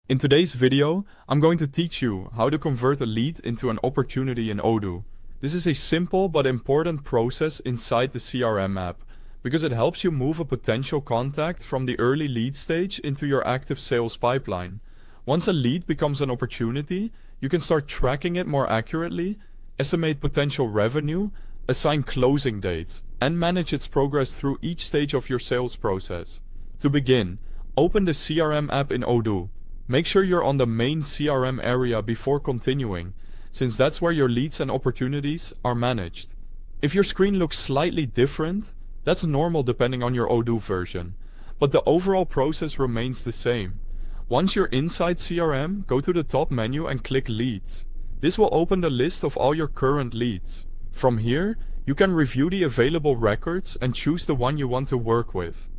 In today's video, I'm going to teach you how to convert a lead into an opportunity in Odoo. This is a simple but important process inside the CRM app because it helps you move a potential contact from the early lead stage into your active sales pipeline. Once a lead becomes an opportunity, you can start tracking it more accurately, estimate potential revenue, assign closing dates, and manage its progress through each stage of your sales process. To begin, open the CRM app in Odoo. Make sure you're on the main CRM area before continuing, since that's where your leads and opportunities are managed. If your screen looks slightly different, that's normal depending on your Odoo version, but the overall process remains the same. Once you're inside CRM, go to the top menu and click Leads. This will open the list of all your current leads. From here, you can review the available records and choose the one you want to work with.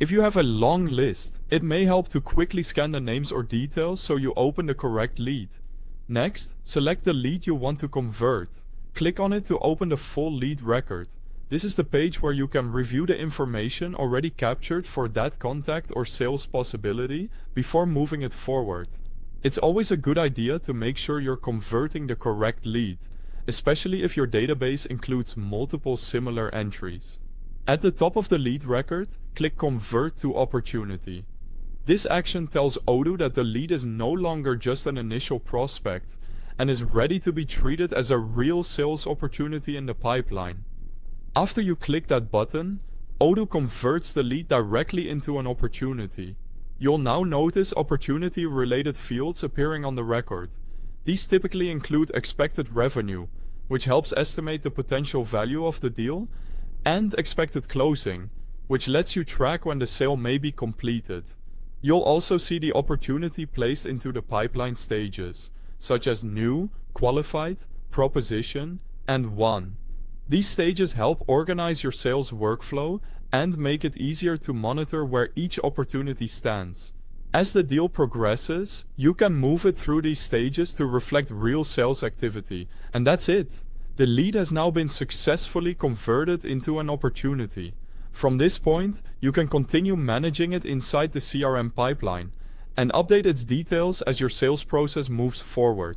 If you have a long list, it may help to quickly scan the names or details so you open the correct lead. Next, select the lead you want to convert. Click on it to open the full lead record. This is the page where you can review the information already captured for that contact or sales possibility before moving it forward. It's always a good idea to make sure you're converting the correct lead, especially if your database includes multiple similar entries. At the top of the lead record, click Convert to Opportunity. This action tells Odoo that the lead is no longer just an initial prospect and is ready to be treated as a real sales opportunity in the pipeline. After you click that button, Odoo converts the lead directly into an opportunity. You'll now notice opportunity-related fields appearing on the record. These typically include expected revenue, which helps estimate the potential value of the deal, and expected closing, which lets you track when the sale may be completed. You'll also see the opportunity placed into the pipeline stages, such as New, Qualified, Proposition, and Won. These stages help organize your sales workflow and make it easier to monitor where each opportunity stands. As the deal progresses, you can move it through these stages to reflect real sales activity, and that's it. The lead has now been successfully converted into an opportunity. From this point, you can continue managing it inside the CRM pipeline and update its details as your sales process moves forward.